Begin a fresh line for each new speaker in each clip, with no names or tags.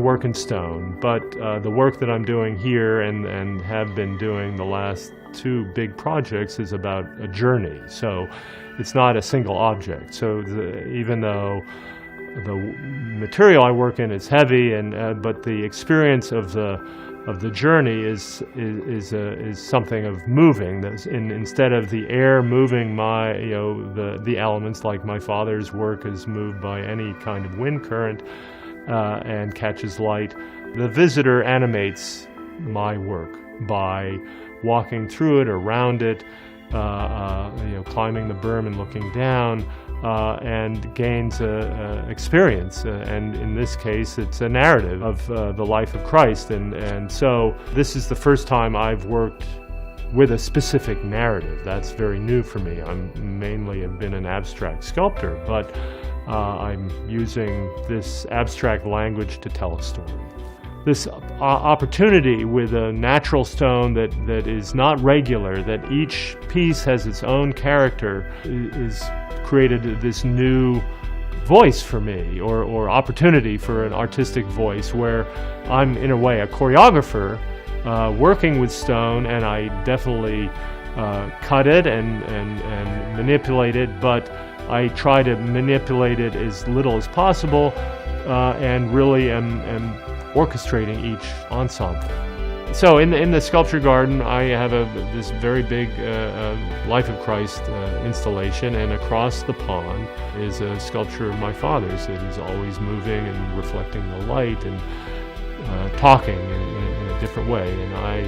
work in stone, but the work that I'm doing here and have been doing the last two big projects is about a journey. So it's not a single object. So even though the material I work in is heavy, but the experience of the journey is something of moving. Instead of the air moving the elements, like my father's work is moved by any kind of wind current and catches light, the visitor animates my work by walking through it, around it, climbing the berm and looking down, and gains experience. And in this case, it's a narrative of the life of Christ. And so this is the first time I've worked with a specific narrative. That's very new for me. I'm mainly have been an abstract sculptor, but I'm using this abstract language to tell a story. This opportunity with a natural stone that is not regular, that each piece has its own character, is created this new voice for me, or opportunity for an artistic voice, where I'm in a way a choreographer working with stone, and I definitely cut it and manipulate it, but I try to manipulate it as little as possible, and really am orchestrating each ensemble. So in the sculpture garden, I have this very big Life of Christ installation, and across the pond is a sculpture of my father's that is always moving and reflecting the light and talking in a different way. And I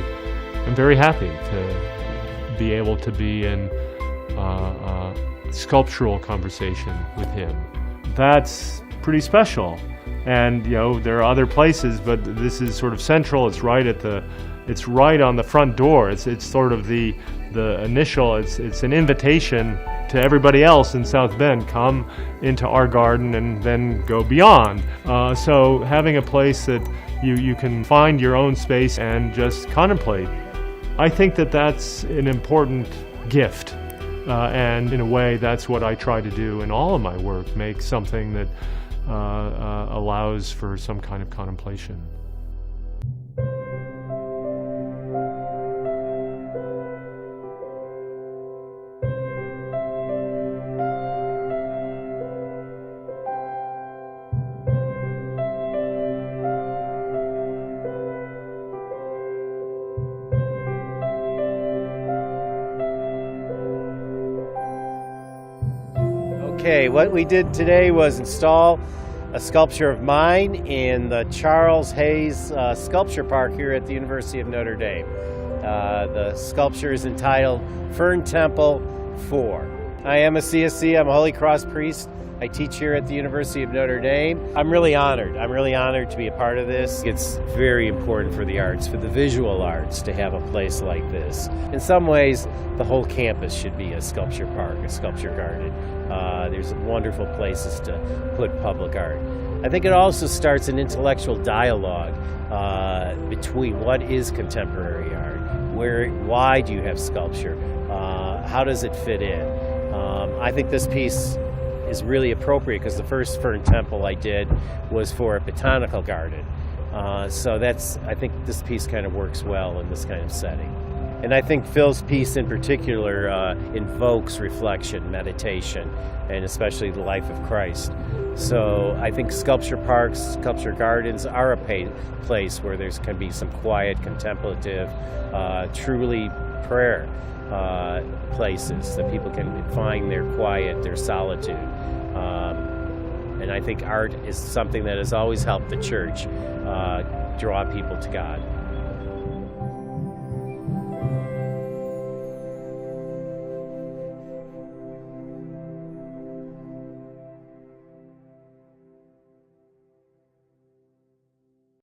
am very happy to be able to be in sculptural conversation with him. That's pretty special. And there are other places, but this is sort of central. It's right on the front door. It's sort of the initial. It's an invitation to everybody else in South Bend. Come into our garden and then go beyond. So having a place that you can find your own space and just contemplate, I think that's an important gift. And in a way, that's what I try to do in all of my work, make something that allows for some kind of contemplation.
Okay, what we did today was install a sculpture of mine in the Charles Hayes Sculpture Park here at the University of Notre Dame. The sculpture is entitled Fern Temple 4. I am a CSC, I'm a Holy Cross priest. I teach here at the University of Notre Dame. I'm really honored to be a part of this. It's very important for the arts, for the visual arts, to have a place like this. In some ways, the whole campus should be a sculpture park, a sculpture garden. There's wonderful places to put public art. I think it also starts an intellectual dialogue between what is contemporary art, why do you have sculpture, how does it fit in. I think this piece is really appropriate because the first Fern Temple I did was for a botanical garden. So I think this piece kind of works well in this kind of setting. And I think Phil's piece in particular invokes reflection, meditation, and especially the life of Christ. So I think sculpture parks, sculpture gardens are a place where there can be some quiet, contemplative, truly prayer places that people can find their quiet, their solitude. And I think art is something that has always helped the church draw people to God.